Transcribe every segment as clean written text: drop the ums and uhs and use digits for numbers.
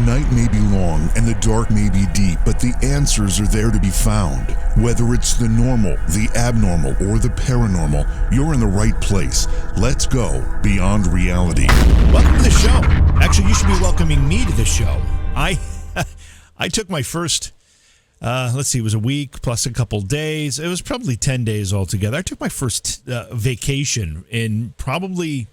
night may be long and the dark may be deep, but the answers are there to be found. Whether it's the normal, the abnormal, or the paranormal, you're in the right place. Let's go beyond reality. Welcome to the show. Actually, you should be welcoming me to the show. I took my first, it was a week plus a couple days. It was probably 10 days altogether. I took my first vacation in probably,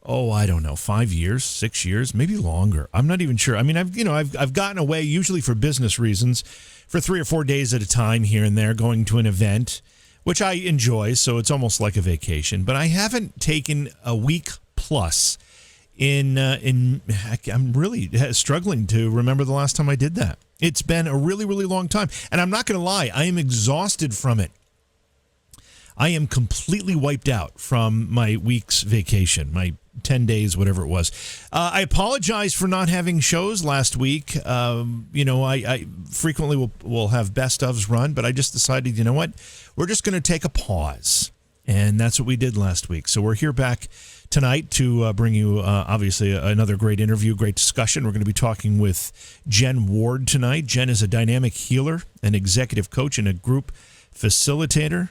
5 years, 6 years, maybe longer. I'm not even sure. I mean, I've gotten away usually for business reasons for 3 or 4 days at a time here and there, going to an event, which I enjoy. So it's almost like a vacation. But I haven't taken a week plus I'm really struggling to remember the last time I did that. It's been a really, really long time. And I'm not going to lie, I am exhausted from it. I am completely wiped out from my week's vacation, my 10 days, whatever it was. I apologize for not having shows last week. I frequently will have best ofs run, but I just decided, you know what? We're just going to take a pause. And that's what we did last week. So we're here back tonight to bring you, obviously, another great interview, great discussion. We're going to be talking with Jen Ward tonight. Jen is a dynamic healer, an executive coach, and a group facilitator.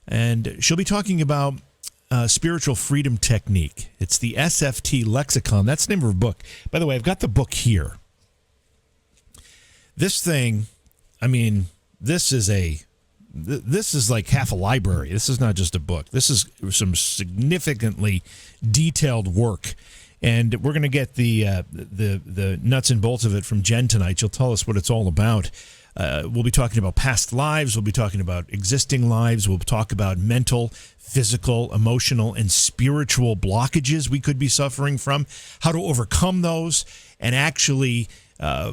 And she'll be talking about spiritual freedom technique. It's the SFT Lexicon. That's the name of her book. By the way, I've got the book here. This thing, this is like half a library. This is not just a book. This is some significantly detailed work. And we're going to get the nuts and bolts of it from Jen tonight. She'll tell us what it's all about. We'll be talking about past lives. We'll be talking about existing lives. We'll talk about mental, physical, emotional, and spiritual blockages we could be suffering from, how to overcome those, and actually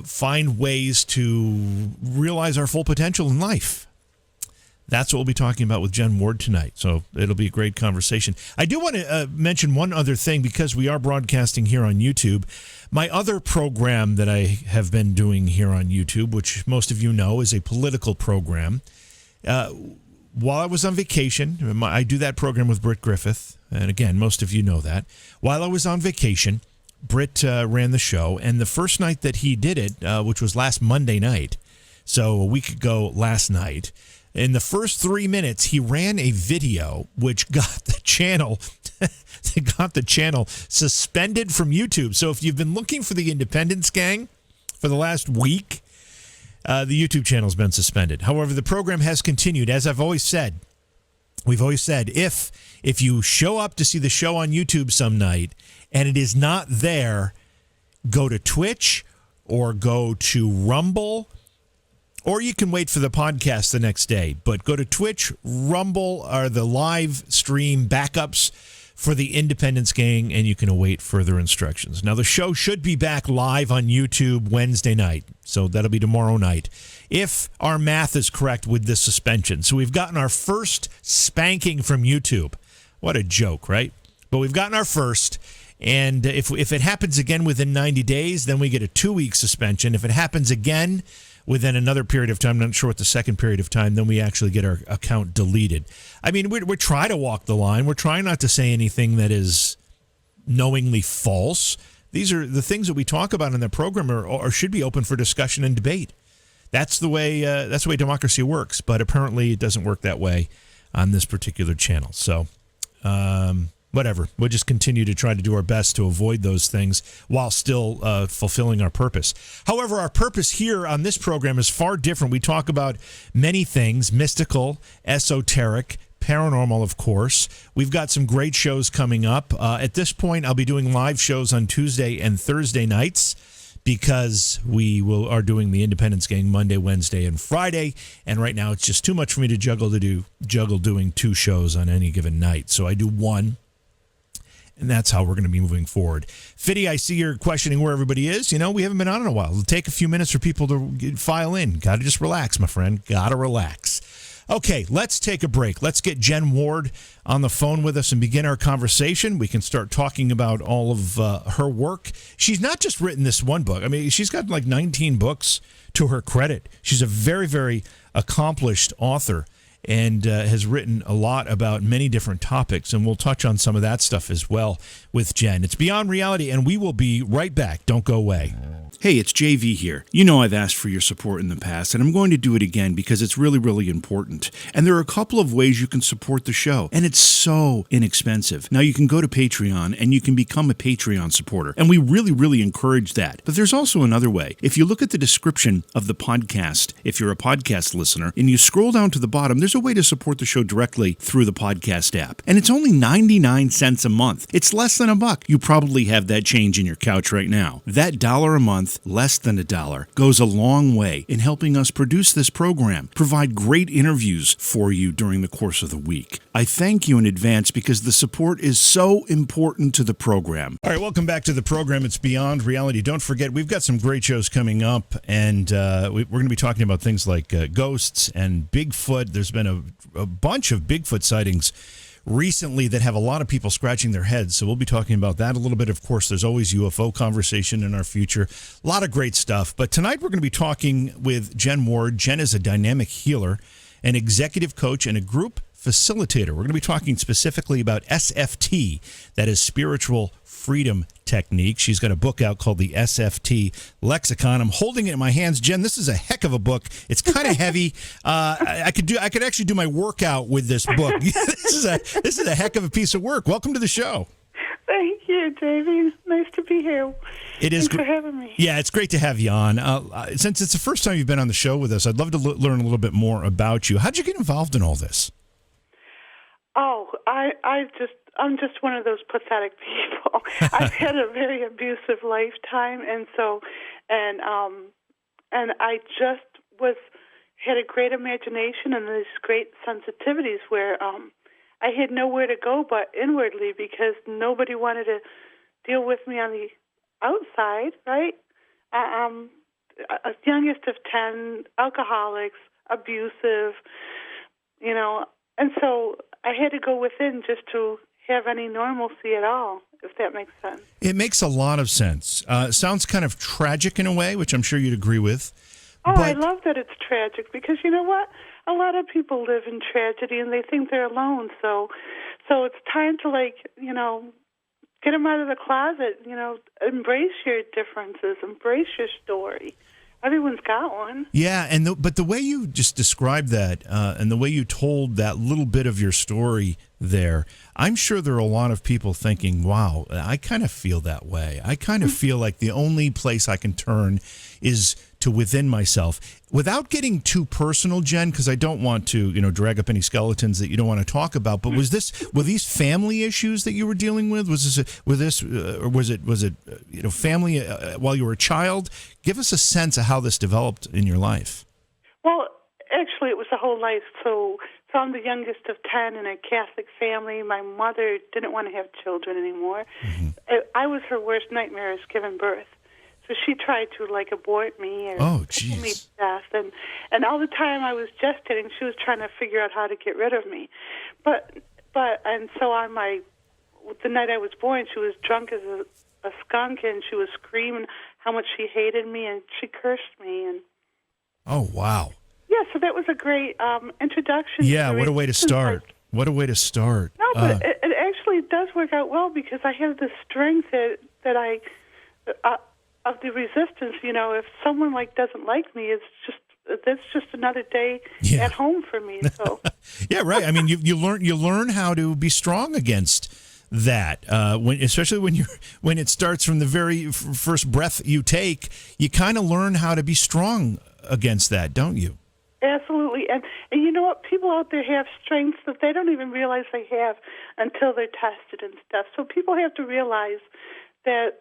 find ways to realize our full potential in life. That's what we'll be talking about with Jen Ward tonight. So it'll be a great conversation. I do want to mention one other thing, because we are broadcasting here on YouTube. My other program that I have been doing here on YouTube, which most of you know, is a political program. While I was on vacation, I do that program with Britt Griffith. And again, most of you know that. While I was on vacation, Britt ran the show. And the first night that he did it, which was last Monday night, so a week ago last night, in the first 3 minutes, he ran a video which got the channel suspended from YouTube. So if you've been looking for the Independence Gang for the last week, the YouTube channel's been suspended. However, the program has continued. As we've always said, if you show up to see the show on YouTube some night and it is not there, go to Twitch or go to Rumble. Or you can wait for the podcast the next day. But go to Twitch, Rumble, or the live stream backups for the Independence Gang, and you can await further instructions. Now, the show should be back live on YouTube Wednesday night. So that'll be tomorrow night, if our math is correct with this suspension. So we've gotten our first spanking from YouTube. What a joke, right? But we've gotten our first. And if it happens again within 90 days, then we get a 2-week suspension. If it happens again within another period of time, I'm not sure what the second period of time, then we actually get our account deleted. I mean, we're trying to walk the line. We're trying not to say anything that is knowingly false. These are the things that we talk about in the program or should be open for discussion and debate. That's the way democracy works, but apparently it doesn't work that way on this particular channel. So, whatever. We'll just continue to try to do our best to avoid those things while still fulfilling our purpose. However, our purpose here on this program is far different. We talk about many things: mystical, esoteric, paranormal, of course. We've got some great shows coming up. At this point, I'll be doing live shows on Tuesday and Thursday nights, because we are doing the Independence Gang Monday, Wednesday, and Friday. And right now, it's just too much for me to juggle doing 2 shows on any given night. So I do 1. And that's how we're going to be moving forward. Fiddy, I see you're questioning where everybody is. You know, we haven't been on in a while. It'll take a few minutes for people to file in. Got to just relax, my friend. Got to relax. Okay, let's take a break. Let's get Jen Ward on the phone with us and begin our conversation. We can start talking about all of her work. She's not just written this one book. I mean, she's got like 19 books to her credit. She's a very, very accomplished author, and has written a lot about many different topics, and we'll touch on some of that stuff as well with Jen. It's Beyond Reality, and we will be right back. Don't go away. Hey, it's JV here. You know I've asked for your support in the past, and I'm going to do it again because it's really, really important. And there are a couple of ways you can support the show, and it's so inexpensive. Now, you can go to Patreon, and you can become a Patreon supporter, and we really, really encourage that. But there's also another way. If you look at the description of the podcast, if you're a podcast listener, and you scroll down to the bottom, there's a way to support the show directly through the podcast app. And it's only 99 cents a month. It's less than $1. You probably have that change in your couch right now. That $1 a month, less than $1, goes a long way in helping us produce this program, provide great interviews for you during the course of the week. I thank you in advance because the support is so important to the program. All right, welcome back to the program. It's Beyond Reality. Don't forget, we've got some great shows coming up, and we're going to be talking about things like ghosts and Bigfoot. There's been a bunch of Bigfoot sightings recently that have a lot of people scratching their heads. So we'll be talking about that a little bit. Of course, there's always UFO conversation in our future. A lot of great stuff. But tonight we're going to be talking with Jen Ward. Jen is a dynamic healer, an executive coach, and a group facilitator. We're going to be talking specifically about SFT, that is Spiritual Freedom Technique. She's got a book out called the SFT Lexicon. I'm holding it in my hands. Jen, this is a heck of a book. It's kind of heavy. I could actually do my workout with this book. This is a heck of a piece of work. Welcome to the show. Thank you, Davey. Nice to be here. It is. Thanks for having me. Yeah, it's great to have you on. Since it's the first time you've been on the show with us, I'd love to learn a little bit more about you. How'd you get involved in all this? Oh, I'm just one of those pathetic people. I've had a very abusive lifetime, and I just had a great imagination and these great sensitivities where I had nowhere to go but inwardly because nobody wanted to deal with me on the outside, right? A youngest of 10, alcoholics, abusive, and so I had to go within just to have any normalcy at all, if that makes sense. It makes a lot of sense. Sounds kind of tragic in a way, which I'm sure you'd agree with. Oh, I love that it's tragic because you know what? A lot of people live in tragedy and they think they're alone. So it's time to get them out of the closet. Embrace your differences, embrace your story. Everyone's got one. Yeah, but the way you just described that and the way you told that little bit of your story there, I'm sure there are a lot of people thinking, wow, I kind of feel that way. I kind of feel like the only place I can turn is to within myself. Without getting too personal, Jen, because I don't want to, drag up any skeletons that you don't want to talk about, but were these family issues that you were dealing with? Was it family while you were a child? Give us a sense of how this developed in your life. Well, actually, it was a whole life. So I'm the youngest of 10 in a Catholic family. My mother didn't want to have children anymore. Mm-hmm. I was her worst nightmare as giving birth. So she tried to abort me or put me to death, and all the time I was gestating, she was trying to figure out how to get rid of me. And so on the night I was born, she was drunk as a skunk, and she was screaming how much she hated me, and she cursed me. And oh wow! Yeah, so that was a great introduction. Yeah, what a way to start! What a way to start! No, but it actually does work out well because I have the strength that I. Of the resistance, if someone doesn't like me, that's just another day at home for me. So yeah, right. I mean, you learn how to be strong against that. Especially when it starts from the very first breath you take, you kind of learn how to be strong against that, don't you? Absolutely, and you know what? People out there have strengths that they don't even realize they have until they're tested and stuff. So people have to realize that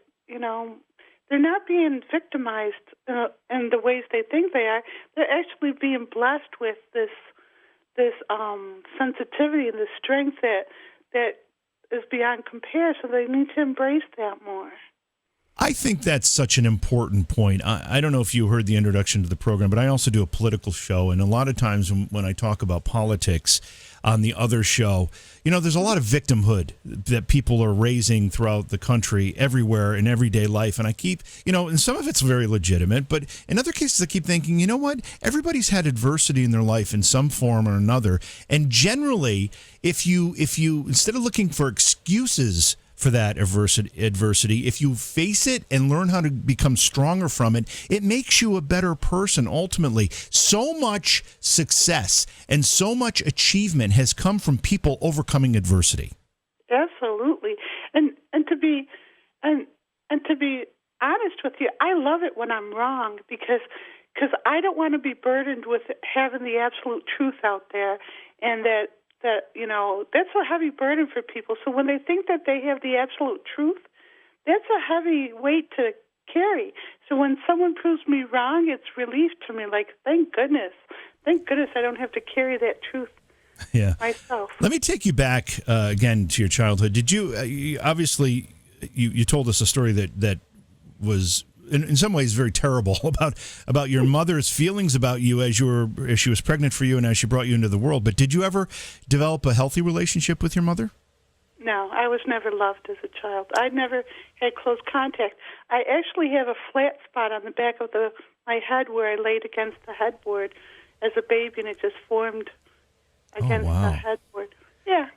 they're not being victimized in the ways they think they are. They're actually being blessed with this sensitivity and this strength that is beyond compare. So they need to embrace that more. I think that's such an important point. I don't know if you heard the introduction to the program, but I also do a political show. And a lot of times when I talk about politics on the other show, there's a lot of victimhood that people are raising throughout the country, everywhere in everyday life. And I keep, and some of it's very legitimate, but in other cases I keep thinking, you know what? Everybody's had adversity in their life in some form or another. And generally, if you instead of looking for excuses for that adversity. If you face it and learn how to become stronger from it, it makes you a better person ultimately. So much success and so much achievement has come from people overcoming adversity. Absolutely. And to be honest with you, I love it when I'm wrong because I don't want to be burdened with having the absolute truth out there, and that that's a heavy burden for people. So when they think that they have the absolute truth, that's a heavy weight to carry. So when someone proves me wrong, it's relief to me. Like, thank goodness I don't have to carry that truth myself. Let me take you back again to your childhood. Did you obviously you told us a story that was in some ways very terrible about your mother's feelings about you as she was pregnant for you and as she brought you into the world. But did you ever develop a healthy relationship with your mother? No, I was never loved as a child. I never had close contact. I actually have a flat spot on the back of my head where I laid against the headboard as a baby, and it just formed against the headboard. Yeah.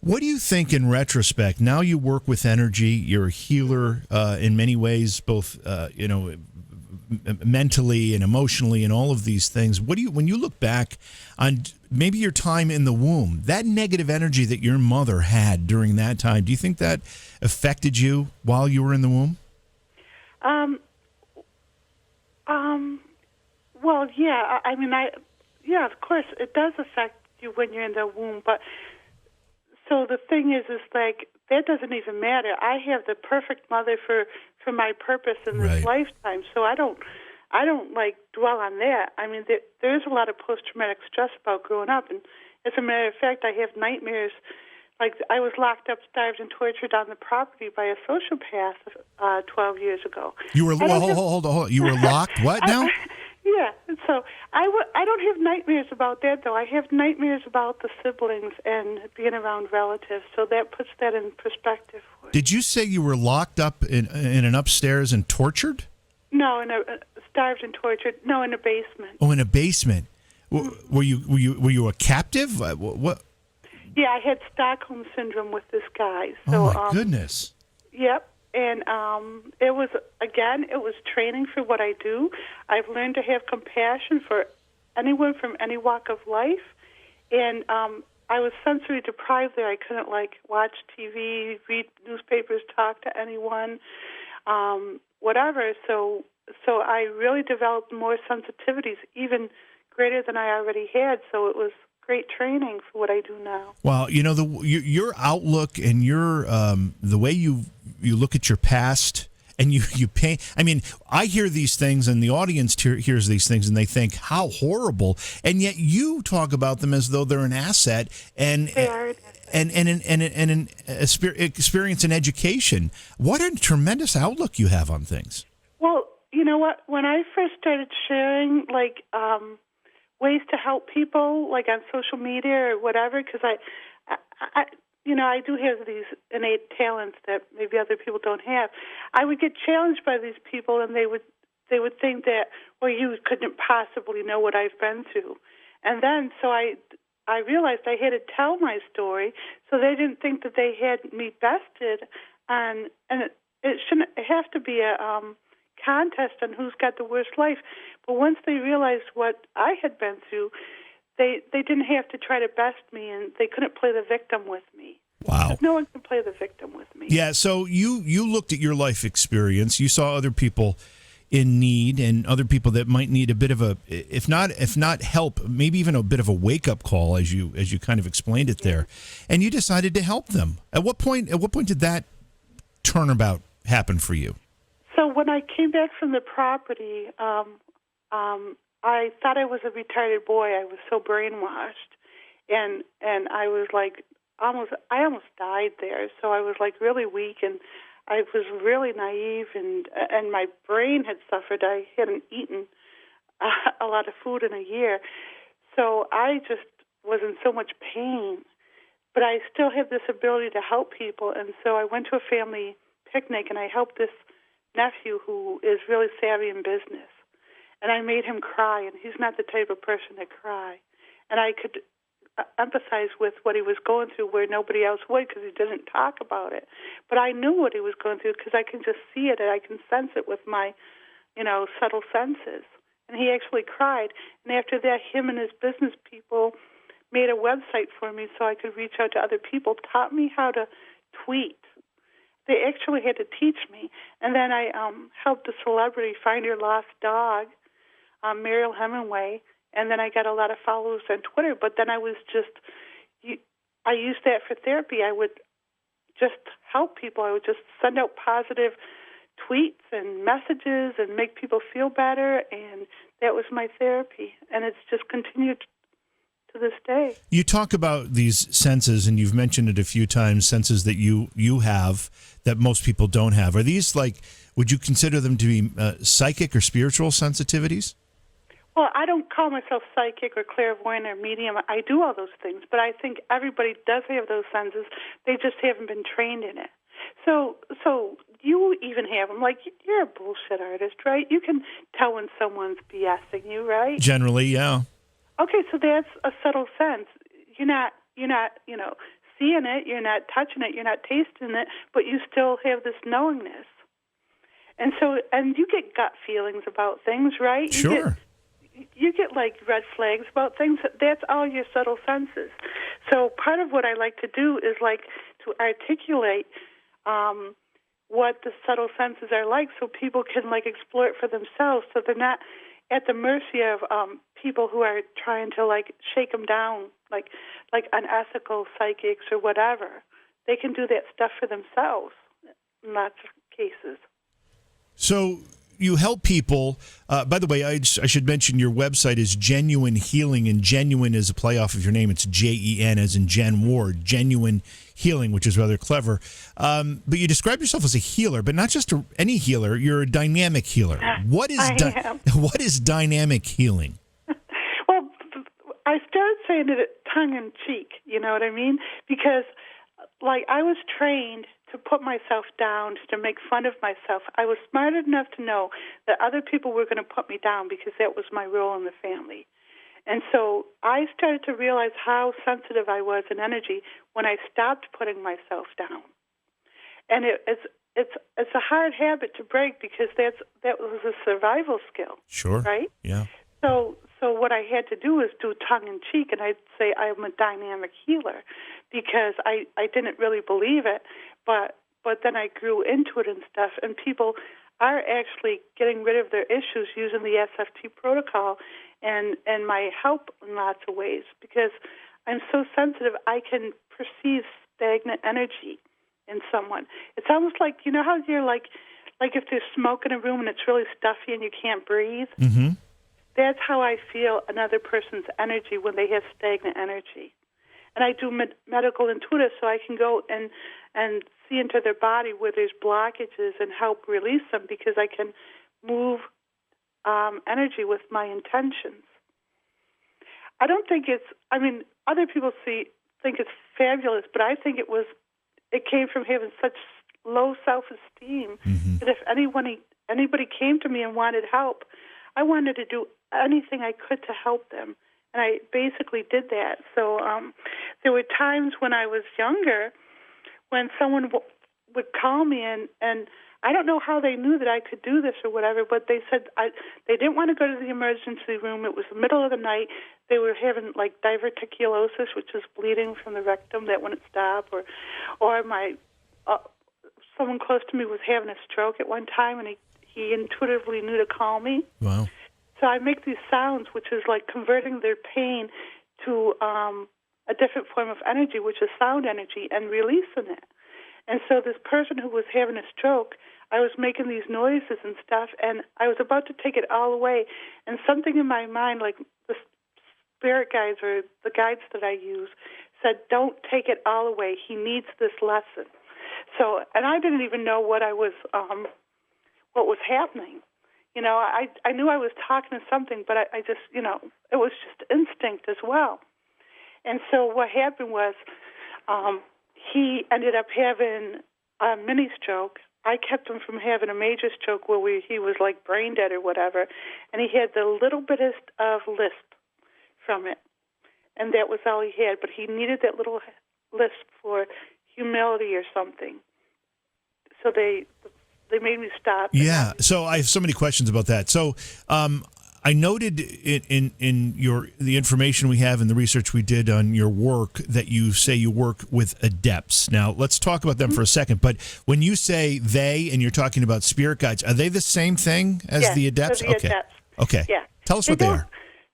What do you think in retrospect? Now you work with energy. You're a healer in many ways, both mentally and emotionally, and all of these things. When you look back on maybe your time in the womb, that negative energy that your mother had during that time, do you think that affected you while you were in the womb? Well, yeah. I mean, of course, it does affect you when you're in the womb, but. So the thing is like, that doesn't even matter. I have the perfect mother for my purpose in this lifetime. So I don't like dwell on that. I mean, there is a lot of post-traumatic stress about growing up, and as a matter of fact, I have nightmares. Like, I was locked up, starved, and tortured on the property by a sociopath 12 years ago. You were hold on. You were locked. What now? Yeah, so I don't have nightmares about that, though. I have nightmares about the siblings and being around relatives, so that puts that in perspective for me. Did you say you were locked up in an upstairs and tortured? No, starved and tortured. No, in a basement. Oh, in a basement. Were you a captive? What? Yeah, I had Stockholm syndrome with this guy. So, oh my goodness. Yep. And it was training for what I do. I've learned to have compassion for anyone from any walk of life. And I was sensory deprived there. I couldn't, watch TV, read newspapers, talk to anyone, whatever. So I really developed more sensitivities, even greater than I already had. So it was great training for what I do now. Well, your outlook and your the way you look at your past and you paint. I mean, I hear these things and the audience hears these things and they think how horrible, and yet you talk about them as though they're an asset and an experience in education. What a tremendous outlook you have on things. Well, you know what? When I first started sharing, ways to help people, like on social media or whatever, because I do have these innate talents that maybe other people don't have. I would get challenged by these people, and they would think that, well, you couldn't possibly know what I've been through. And then, so I realized I had to tell my story, so they didn't think that they had me bested, and it shouldn't have to be a contest on who's got the worst life. But once they realized what I had been through, they didn't have to try to best me, and they couldn't play the victim with me. Wow. No one can play the victim with me. Yeah, so you looked at your life experience. You saw other people in need and other people that might need a bit of a, if not help, maybe even a bit of a wake-up call, as you kind of explained it there. And you decided to help them. At what point did that turnabout happen for you? So when I came back from the property, I thought I was a retarded boy. I was so brainwashed, and I was I almost died there. So I was really weak, and I was really naive, and my brain had suffered. I hadn't eaten a lot of food in a year, so I just was in so much pain. But I still had this ability to help people, and so I went to a family picnic, and I helped this nephew who is really savvy in business. And I made him cry, and he's not the type of person to cry. And I could empathize with what he was going through where nobody else would because he didn't talk about it. But I knew what he was going through because I can just see it and I can sense it with my, subtle senses. And he actually cried. And after that, him and his business people made a website for me so I could reach out to other people, taught me how to tweet. They actually had to teach me. And then I helped a celebrity find her lost dog, Mariel Hemingway, and then I got a lot of followers on Twitter. But then I used that for therapy. I would just help people. I would just send out positive tweets and messages and make people feel better, and that was my therapy. And it's just continued to this day. You talk about these senses, and you've mentioned it a few times, senses that you have that most people don't have. Are these would you consider them to be psychic or spiritual sensitivities? Well, I don't call myself psychic or clairvoyant or medium. I do all those things, but I think everybody does have those senses. They just haven't been trained in it. So you even have them. Like, you're a bullshit artist, right? You can tell when someone's BSing you, right? Generally, yeah. Okay, so that's a subtle sense. You're not, seeing it, you're not touching it, you're not tasting it, but you still have this knowingness. And you get gut feelings about things, right? Sure. You get like red flags about things. That's all your subtle senses. So part of what I like to do is to articulate what the subtle senses are like, so people can explore it for themselves, so they're not at the mercy of people who are trying to shake them down, like unethical psychics or whatever. They can do that stuff for themselves in lots of cases. So you help people. By the way, I should mention your website is Genuine Healing, and genuine is a play off of your name. It's Jen as in Jen Ward. Genuine Healing, which is rather clever. But you describe yourself as a healer, but not just any healer. You're a dynamic healer. What is dynamic healing? Well, I started saying it tongue in cheek. You know what I mean? Because I was trained to put myself down, to make fun of myself. I was smart enough to know that other people were going to put me down because that was my role in the family. And so I started to realize how sensitive I was in energy when I stopped putting myself down. And it's a hard habit to break because that was a survival skill. Sure. Right? Yeah. So what I had to do is do tongue in cheek, and I'd say I'm a dynamic healer because I didn't really believe it, but then I grew into it and stuff, and people are actually getting rid of their issues using the SFT protocol and my help in lots of ways because I'm so sensitive I can perceive stagnant energy in someone. It's almost like, you know how you're like if there's smoke in a room and it's really stuffy and you can't breathe? Mm-hmm. That's how I feel another person's energy when they have stagnant energy. And I do medical intuitive, so I can go and see into their body where there's blockages and help release them because I can move energy with my intentions. I don't think other people think it's fabulous, but I think it came from having such low self-esteem that if anybody came to me and wanted help, I wanted to do anything I could to help them. And I basically did that. So there were times when I was younger when someone would call me, and I don't know how they knew that I could do this or whatever, but they said they didn't want to go to the emergency room. It was the middle of the night. They were having diverticulosis, which is bleeding from the rectum that wouldn't stop, or my someone close to me was having a stroke at one time, and he intuitively knew to call me. Wow. So I make these sounds, which is like converting their pain to a different form of energy, which is sound energy, and releasing it. And so this person who was having a stroke, I was making these noises and stuff, and I was about to take it all away, and something in my mind, like the spirit guides or the guides that I use, said, don't take it all away. He needs this lesson. So, and I didn't even know what was happening. You know, I knew I was talking to something, but I just, it was just instinct as well. And so what happened was he ended up having a mini stroke. I kept him from having a major stroke where he was like brain dead or whatever, and he had the little bitest of lisp from it. and that was all he had. But he needed that little list for humility or something. So they made me stop. Yeah. So I have so many questions about that. So I noted in the information we have and the research we did on your work that you say you work with adepts. Now let's talk about them for a second. But when you say they and you're talking about spirit guides, are they the same thing as the adepts? The adepts. Okay. Yeah. Tell us what they are.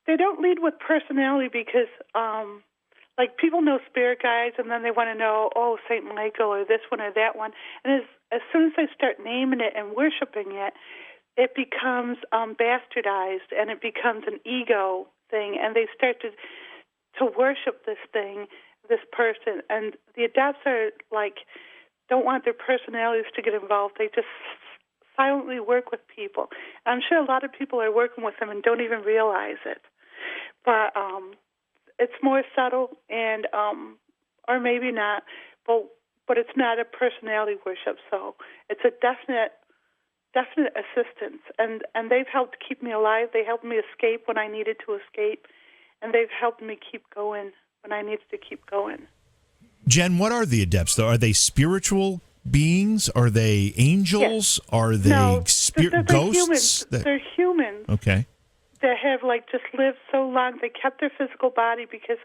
They don't lead with personality because, like, people know spirit guides, and then they want to know, St. Michael or this one or that one. And as soon as they start naming it and worshiping it, it becomes bastardized, and it becomes an ego thing, and they start to worship this thing, this person. And the adepts are like, don't want their personalities to get involved. They just silently work with people. I'm sure a lot of people are working with them and don't even realize it. But it's more subtle, and or maybe not, but it's not a personality worship. So it's a definite assistance, and they've helped keep me alive. They helped me escape when I needed to escape, and they've helped me keep going when I needed to keep going. Jen, what are the adepts, though? Are they spiritual beings? Are they angels? Yeah. Are they ghosts? They're humans. Okay. That have just lived so long. They kept their physical body because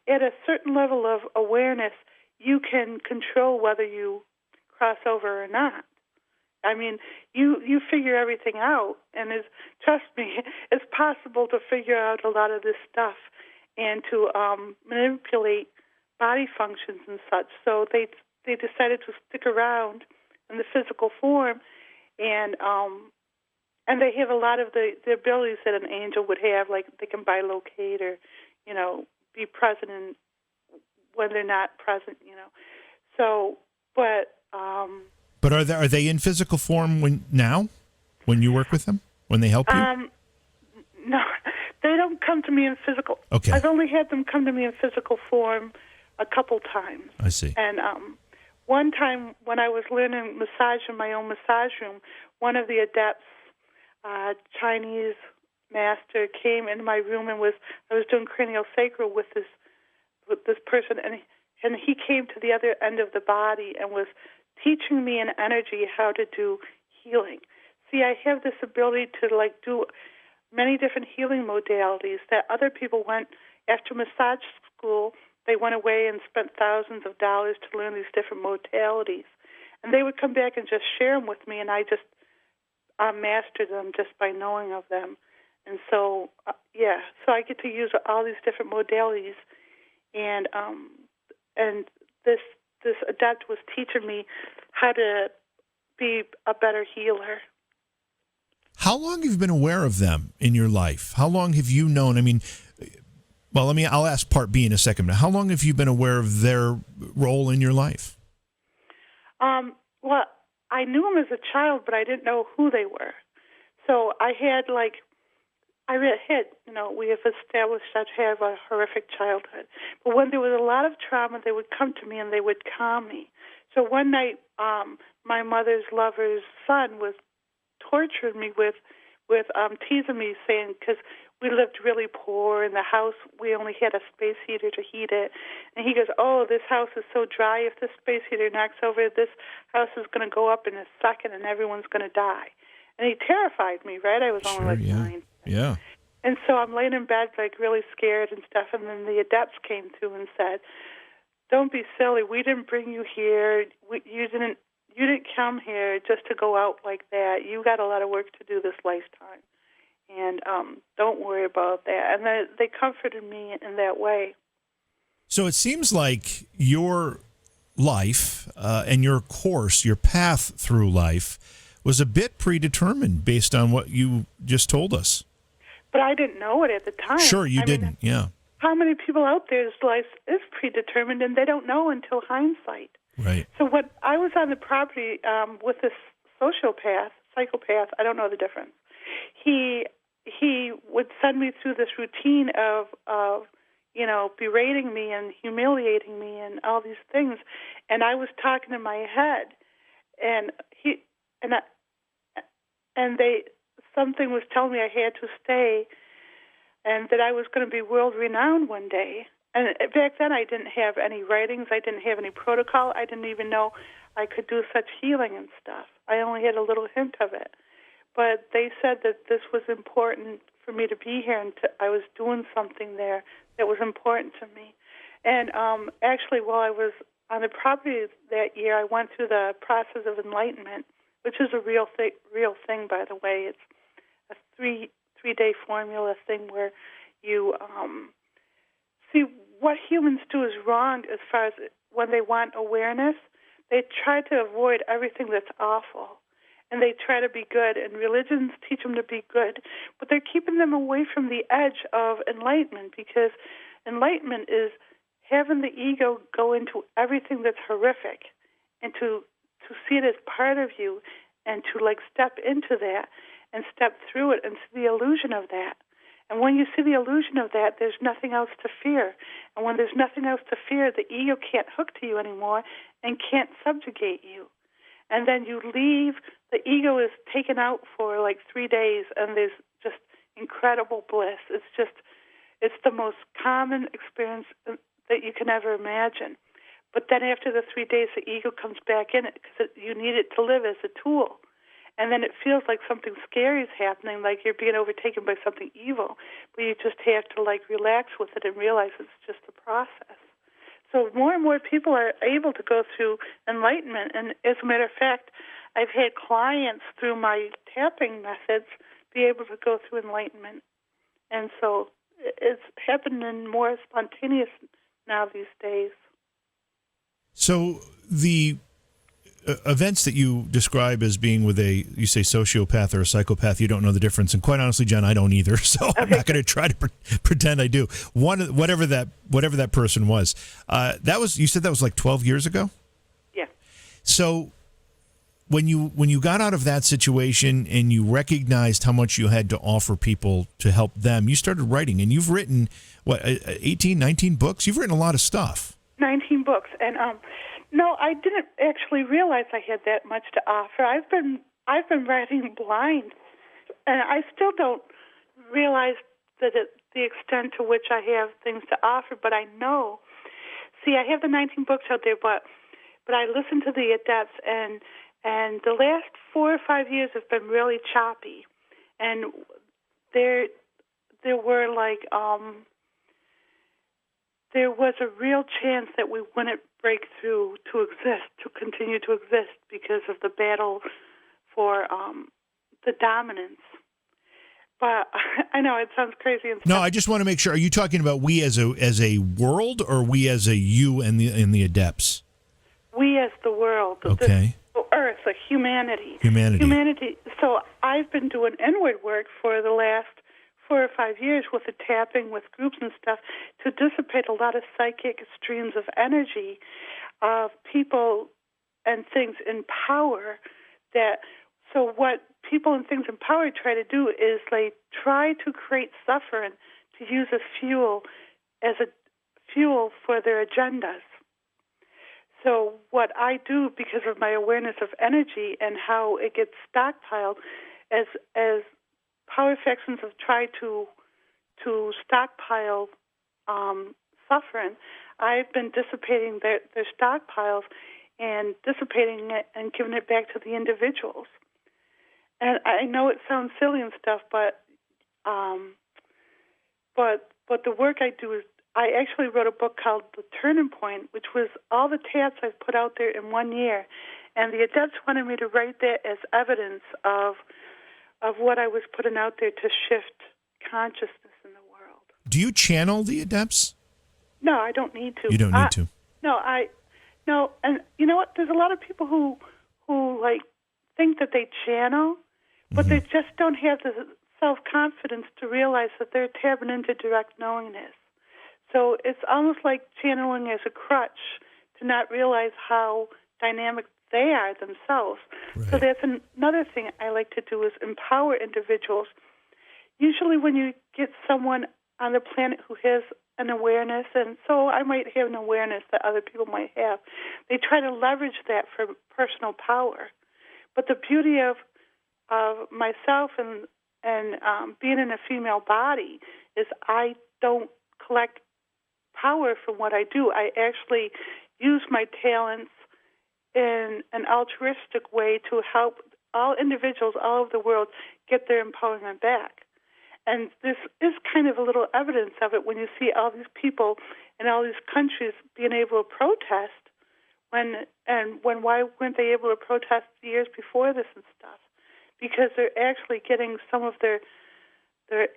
at a certain level of awareness, you can control whether you cross over or not. I mean, you figure everything out, and trust me, it's possible to figure out a lot of this stuff and to manipulate body functions and such. So they decided to stick around in the physical form, and they have a lot of the abilities that an angel would have, like they can bilocate or, be present when they're not present, So, but are they in physical form when you work with them, when they help you? No, they don't come to me in physical. Okay. I've only had them come to me in physical form a couple times. I see. And one time when I was learning massage in my own massage room, one of the adepts, Chinese master, came into my room and I was doing craniosacral with this person, and he came to the other end of the body and was teaching me in energy how to do healing. See, I have this ability to do many different healing modalities that other people went after massage school. They went away and spent thousands of dollars to learn these different modalities, and they would come back and just share them with me, and I just mastered them just by knowing of them. And so, so I get to use all these different modalities, and this adept was teaching me how to be a better healer. How long have you been aware of them in your life? How long have you known? I mean, I'll ask part B in a second. But how long have you been aware of their role in your life? Well, I knew them as a child, but I didn't know who they were. So I had we have established that I have a horrific childhood. But when there was a lot of trauma, they would come to me and they would calm me. So one night, my mother's lover's son was torturing me with teasing me, saying, because we lived really poor in the house, we only had a space heater to heat it. And he goes, this house is so dry, if this space heater knocks over, this house is going to go up in a second and everyone's going to die. And he terrified me, right? I was only 9. Yeah. And so I'm laying in bed, really scared and stuff, and then the adepts came through and said, don't be silly, we didn't bring you here, you didn't come here just to go out like that. You got a lot of work to do this lifetime. And don't worry about that. And they comforted me in that way. So it seems like your life and your course, your path through life, was a bit predetermined based on what you just told us. But I didn't know it at the time. Sure, you didn't, yeah. How many people out there's life is predetermined, and they don't know until hindsight. Right. So what I was on the property with this psychopath, I don't know the difference. He would send me through this routine of berating me and humiliating me and all these things, and I was talking in my head, and something was telling me I had to stay, and that I was going to be world renowned one day. And back then I didn't have any writings. I didn't have any protocol. I didn't even know I could do such healing and stuff. I only had a little hint of it. But they said that this was important for me to be here, and I was doing something there that was important to me. And actually, while I was on the property that year, I went through the process of enlightenment, which is a real thing, by the way. It's a three-day formula thing where you see what humans do is wrong as far as when they want awareness. They try to avoid everything that's awful, and they try to be good, and religions teach them to be good, but they're keeping them away from the edge of enlightenment, because enlightenment is having the ego go into everything that's horrific and to see it as part of you and to like step into that and step through it and see the illusion of that. And when you see the illusion of that, there's nothing else to fear. And when there's nothing else to fear, the ego can't hook to you anymore and can't subjugate you. And then you leave, the ego is taken out for like 3 days, and there's just incredible bliss. It's the most common experience that you can ever imagine. But then after the 3 days, the ego comes back in it because you need it to live as a tool. And then it feels like something scary is happening, like you're being overtaken by something evil. But you just have to like relax with it and realize it's just a process. So more and more people are able to go through enlightenment. And as a matter of fact, I've had clients through my tapping methods be able to go through enlightenment. And so it's happening more spontaneous now these days. So the events that you describe as being with you say sociopath or a psychopath, you don't know the difference. And quite honestly, Jen, I don't either. So I'm not going to try to pretend I do. Whatever that person was, you said that was like 12 years ago? Yeah. So when you got out of that situation and you recognized how much you had to offer people to help them, you started writing, and you've written 18, 19 books? You've written a lot of stuff. 19 books. And no, I didn't actually realize I had that much to offer. I've been writing blind, and I still don't realize the extent to which I have things to offer. But I know. See, I have the 19 books out there, but I listen to the adepts, and the last 4 or 5 years have been really choppy, and there were like there was a real chance that we wouldn't break through to exist, to continue to exist, because of the battle for the dominance. But I know it sounds crazy and stuff. No, I just want to make sure. Are you talking about we as a world, or we as a you and the adepts? We as the world. Okay. The Earth, the humanity. Humanity. So I've been doing inward work for the last 4 or 5 years with the tapping, with groups and stuff, to dissipate a lot of psychic streams of energy of people and things in power. So what people and things in power try to do is they try to create suffering to use as a fuel for their agendas. So what I do, because of my awareness of energy and how it gets stockpiled, as power factions have tried to stockpile suffering, I've been dissipating their stockpiles and dissipating it and giving it back to the individuals. And I know it sounds silly and stuff, but the work I do is, I actually wrote a book called The Turning Point, which was all the taps I've put out there in 1 year. And the adepts wanted me to write that as evidence of what I was putting out there to shift consciousness in the world. Do you channel the adepts? No, I don't need to. You don't need to? No, and you know what? There's a lot of people who like think that they channel, but they just don't have the self-confidence to realize that they're tapping into direct knowingness. So it's almost like channeling as a crutch to not realize how dynamic they are themselves. Right. So that's another thing I like to do is empower individuals. Usually when you get someone on the planet who has an awareness, and so I might have an awareness that other people might have, they try to leverage that for personal power. But the beauty of myself and being in a female body is I don't collect power from what I do. I actually use my talents in an altruistic way to help all individuals all over the world get their empowerment back. And this is kind of a little evidence of it when you see all these people in all these countries being able to protest. Why weren't they able to protest years before this and stuff? Because they're actually getting some of their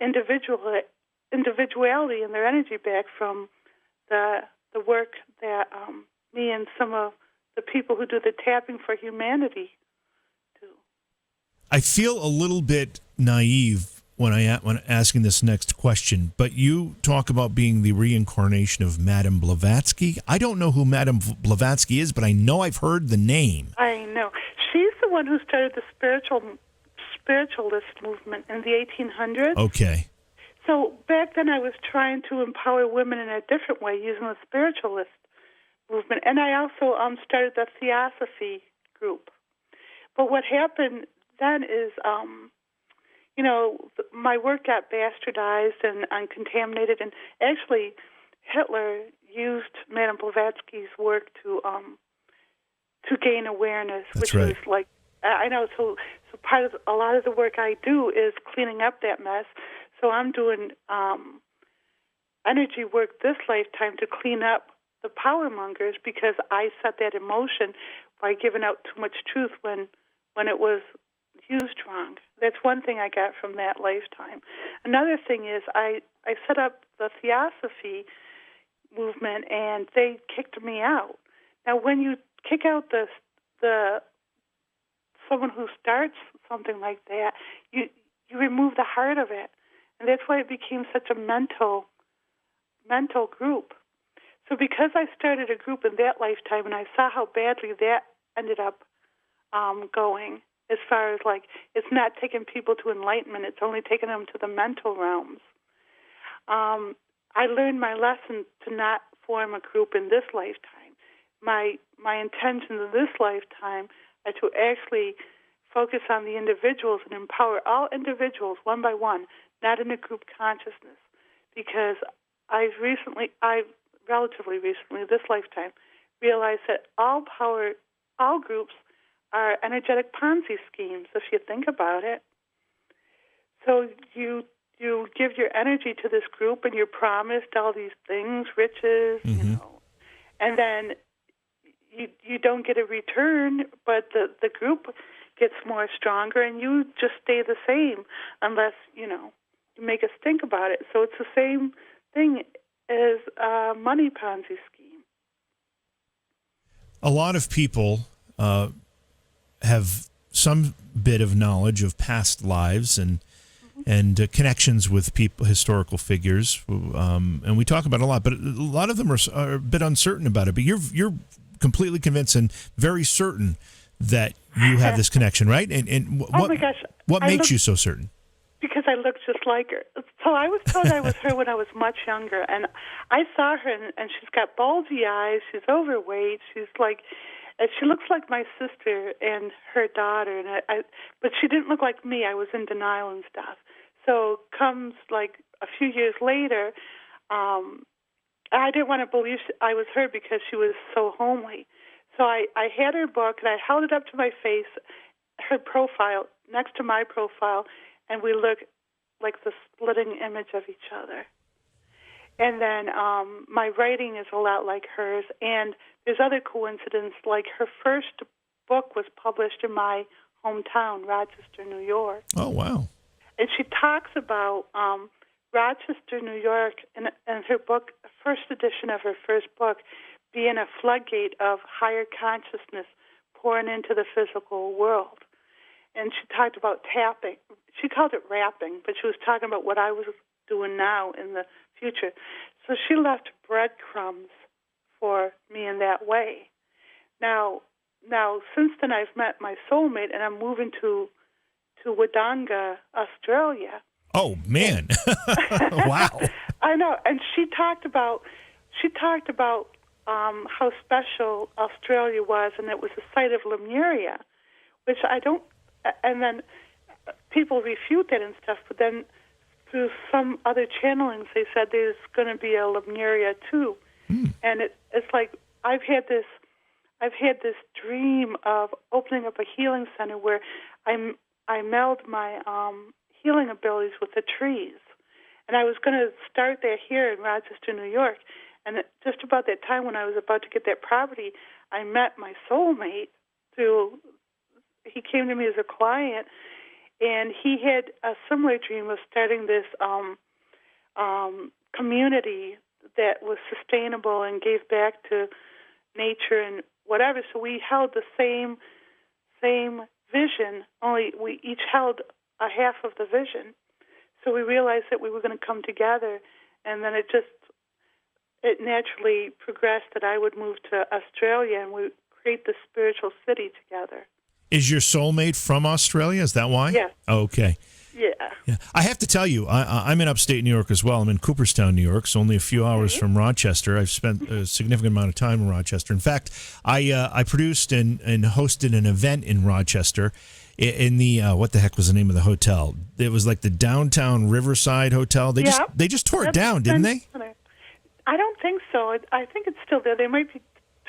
individuality and their energy back from the work that me and some of the people who do the tapping for humanity do. I feel a little bit naive when asking this next question, but you talk about being the reincarnation of Madame Blavatsky. I don't know who Madame Blavatsky is, but I know I've heard the name. I know. She's the one who started the spiritualist movement in the 1800s. Okay. So back then I was trying to empower women in a different way using the spiritualist movement. And I also started the Theosophy group. But what happened then is, my work got bastardized and contaminated. And actually, Hitler used Madame Blavatsky's work to gain awareness, That's which right. was like, I know. So part of a lot of the work I do is cleaning up that mess. So I'm doing energy work this lifetime to clean up the power mongers because I set that in motion by giving out too much truth when it was used wrong. That's one thing I got from that lifetime. Another thing is I set up the Theosophy movement and they kicked me out. Now, when you kick out the someone who starts something like that, you remove the heart of it, and that's why it became such a mental group. So because I started a group in that lifetime, and I saw how badly that ended up going, as far as like it's not taking people to enlightenment, it's only taking them to the mental realms. I learned my lesson to not form a group in this lifetime. My intentions in this lifetime are to actually focus on the individuals and empower all individuals one by one, not in a group consciousness. Because I've relatively recently, this lifetime, realized that all groups are energetic Ponzi schemes, if you think about it. So you give your energy to this group and you're promised all these things, riches, and then you don't get a return, but the group gets more stronger and you just stay the same unless, you make us think about it. So it's the same thing as a money Ponzi scheme. A lot of people have some bit of knowledge of past lives and connections with people, historical figures, and we talk about it a lot. But a lot of them are a bit uncertain about it. But you're completely convinced and very certain that you have this connection, right? And oh my gosh, what makes you so certain? Because I look just like her. So I was told I was her when I was much younger, and I saw her, and she's got bulgy eyes. She's overweight. She's like. She looks like my sister and her daughter, but she didn't look like me. I was in denial and stuff. So comes like a few years later, I didn't want to believe I was her because she was so homely. So I had her book, and I held it up to my face, her profile, next to my profile, and we looked like the splitting image of each other. And then my writing is a lot like hers, and there's other coincidence, like her first book was published in my hometown, Rochester, New York. Oh, wow. And she talks about Rochester, New York, in her book, first edition of her first book, being a floodgate of higher consciousness pouring into the physical world. And she talked about tapping. She called it rapping, but she was talking about what I was doing now in the future. So she left breadcrumbs for me in that way. Now, since then I've met my soulmate, and I'm moving to Wodonga, Australia. Oh man! Wow. I know, and she talked about how special Australia was, and it was the site of Lemuria, which I don't. And then people refute that and stuff, but then through some other channelings, they said there's going to be a Lemuria too, and it's like I've had this dream of opening up a healing center where I meld my healing abilities with the trees, and I was going to start that here in Rochester, New York, and just about that time when I was about to get that property, I met my soulmate he came to me as a client, and he had a similar dream of starting this community that was sustainable and gave back to nature and whatever. So we held the same vision, only we each held a half of the vision. So we realized that we were going to come together, and then it naturally progressed that I would move to Australia and we create the spiritual city together. Is your soulmate from Australia? Is that why? Yes. Okay. Yeah. I have to tell you, I'm in upstate New York as well. I'm in Cooperstown, New York. It's only a few hours from Rochester. I've spent a significant amount of time in Rochester. In fact, I produced and hosted an event in Rochester in the what the heck was the name of the hotel? It was like the Downtown Riverside Hotel. They just tore it down, didn't they? I don't think so. I think it's still there. They might be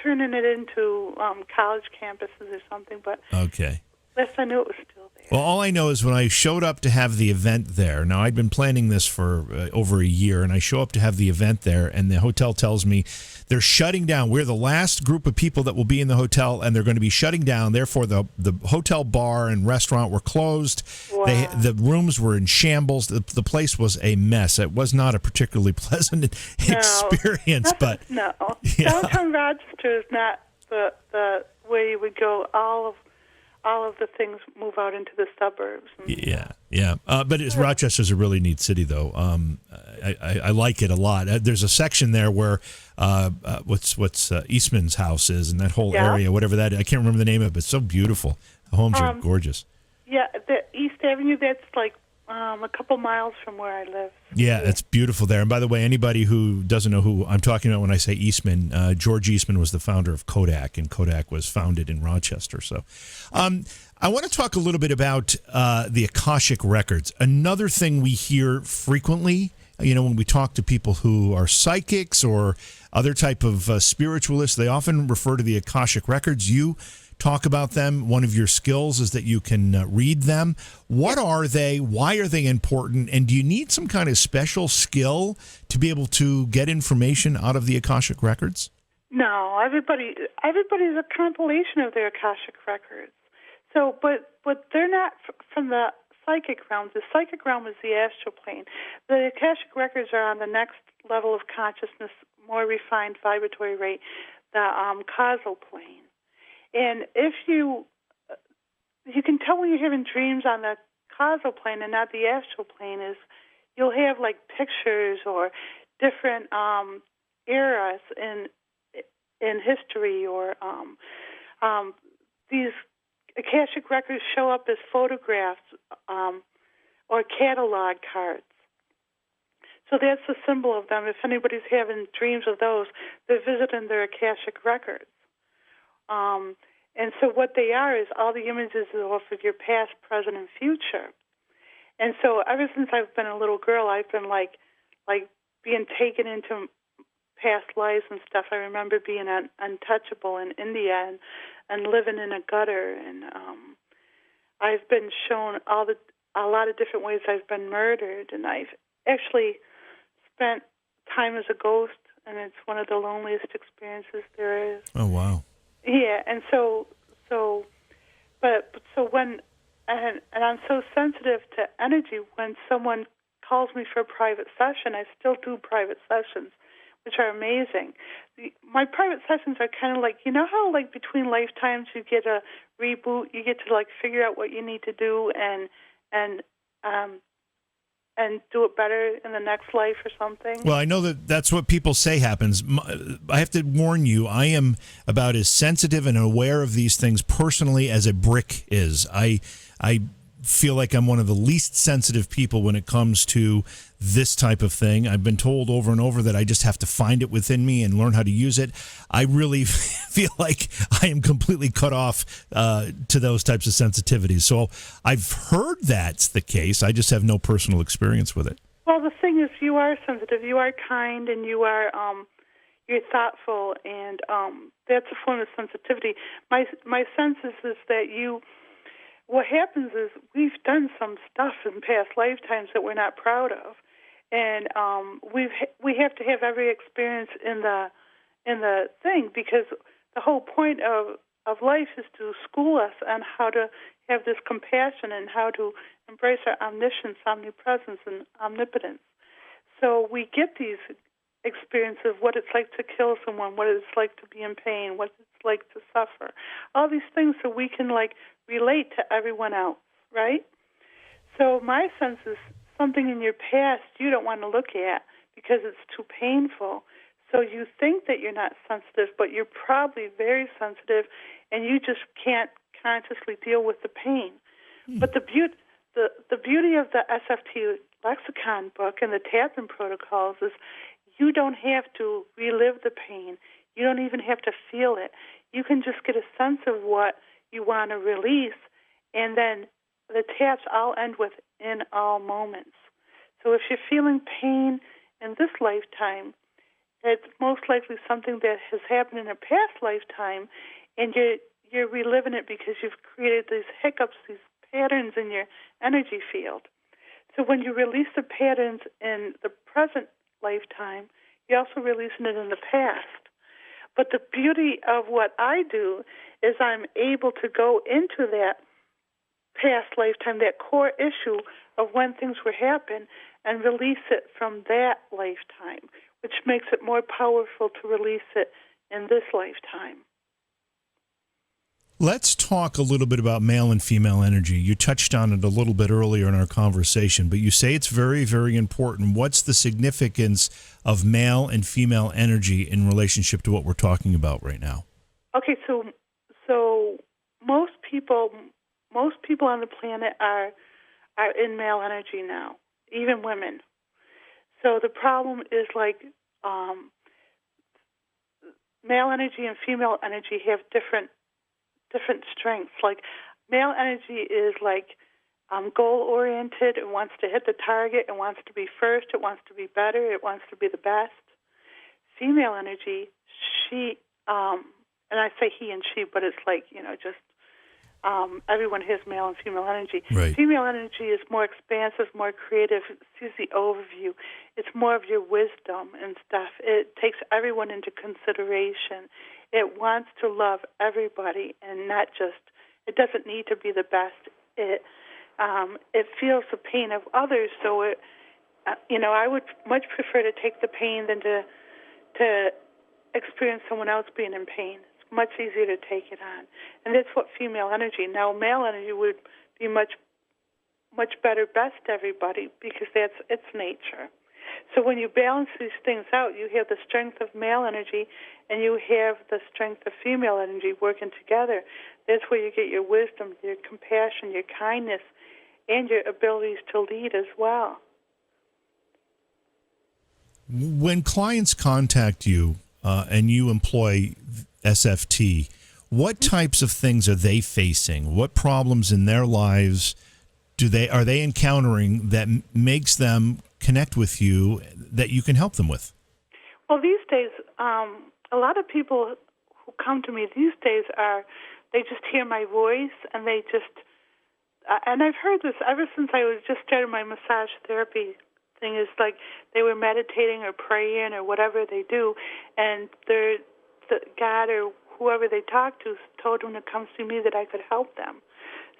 turning it into college campuses or something, but okay. Last I knew it was still there. Well, all I know is when I showed up to have the event there, now I'd been planning this for over a year, and I show up to have the event there, and the hotel tells me they're shutting down. We're the last group of people that will be in the hotel, and they're going to be shutting down. Therefore, the hotel bar and restaurant were closed. Wow. The rooms were in shambles. The place was a mess. It was not a particularly pleasant experience. But no. Yeah. Downtown Rochester is not the way you would go. All of the things move out into the suburbs. Yeah. But Rochester's a really neat city, though. I like it a lot. There's a section there where what's Eastman's house is, and that whole area, whatever that is. I can't remember the name of it, but it's so beautiful. The homes are gorgeous. Yeah, the East Avenue, that's like a couple miles from where I live. Yeah, it's beautiful there. And by the way, anybody who doesn't know who I'm talking about when I say Eastman, George Eastman was the founder of Kodak, and Kodak was founded in Rochester. So I want to talk a little bit about the Akashic Records. Another thing we hear frequently, when we talk to people who are psychics or other type of spiritualists, they often refer to the Akashic Records. You talk about them. One of your skills is that you can read them. What are they? Why are they important? And do you need some kind of special skill to be able to get information out of the Akashic Records? No, everybody's a compilation of their Akashic Records. So, but they're not from the psychic realm. The psychic realm is the astral plane. The Akashic Records are on the next level of consciousness, more refined vibratory rate, the causal plane. And if you can tell when you're having dreams on the causal plane and not the astral plane, is you'll have like pictures or different eras in history, or these Akashic Records show up as photographs or catalog cards. So that's the symbol of them. If anybody's having dreams of those, they're visiting their Akashic Records. And so what they are is all the images of your past, present, and future. And so ever since I've been a little girl, I've been like being taken into past lives and stuff. I remember being untouchable in India and living in a gutter. And I've been shown a lot of different ways I've been murdered. And I've actually spent time as a ghost, and it's one of the loneliest experiences there is. Oh, wow. Yeah, and so when, and I'm so sensitive to energy, when someone calls me for a private session, I still do private sessions, which are amazing. My private sessions are kind of like, how like between lifetimes you get a reboot, you get to like figure out what you need to do and do it better in the next life or something. Well, I know that's what people say happens. I have to warn you, I am about as sensitive and aware of these things personally as a brick is. I feel like I'm one of the least sensitive people when it comes to this type of thing. I've been told over and over that I just have to find it within me and learn how to use it. I really feel like I am completely cut off to those types of sensitivities. So I've heard that's the case. I just have no personal experience with it. Well, the thing is, you are sensitive, you are kind, and you're thoughtful, and that's a form of sensitivity. My sense is that what happens is we've done some stuff in past lifetimes that we're not proud of, and we have to have every experience in the thing, because the whole point of life is to school us on how to have this compassion and how to embrace our omniscience, omnipresence, and omnipotence. So we get these experiences of what it's like to kill someone, what it's like to be in pain, what it's like to suffer, all these things, so we can relate to everyone else, right? So my sense is something in your past you don't want to look at because it's too painful. So you think that you're not sensitive, but you're probably very sensitive, and you just can't consciously deal with the pain. But the beauty of the SFT lexicon book and the tapping protocols is you don't have to relive the pain. You don't even have to feel it. You can just get a sense of what you want to release, and then the taps all end with "in all moments." So if you're feeling pain in this lifetime, it's most likely something that has happened in a past lifetime, and you're reliving it because you've created these hiccups, these patterns in your energy field. So when you release the patterns in the present lifetime, you're also releasing it in the past. But the beauty of what I do is I'm able to go into that past lifetime, that core issue of when things were happening, and release it from that lifetime, which makes it more powerful to release it in this lifetime. Let's talk a little bit about male and female energy. You touched on it a little bit earlier in our conversation, but you say it's very, very important. What's the significance of male and female energy in relationship to what we're talking about right now? Okay, so most people on the planet are in male energy now, even women. So the problem is male energy and female energy have different strengths. Male energy is goal-oriented. It wants to hit the target. It wants to be first. It wants to be better. It wants to be the best. Female energy, she, and I say he and she, but it's everyone has male and female energy. Right. Female energy is more expansive, more creative. It sees the overview. It's more of your wisdom and stuff. It takes everyone into consideration. It wants to love everybody and not just, it doesn't need to be the best. It feels the pain of others, so I would much prefer to take the pain than to experience someone else being in pain. It's much easier to take it on. And that's what female energy. Now, male energy would be much better best to everybody because that's its nature. So when you balance these things out, you have the strength of male energy and you have the strength of female energy working together. That's where you get your wisdom, your compassion, your kindness, and your abilities to lead as well. When clients contact you and you employ SFT, what types of things are they facing? What problems in their lives are they encountering that makes them connect with you that you can help them with? Well, these days, a lot of people who come to me these days they just hear my voice and they just, and I've heard this ever since I was just started my massage therapy thing, is they were meditating or praying or whatever they do, and the God or whoever they talk to told them to come see me that I could help them.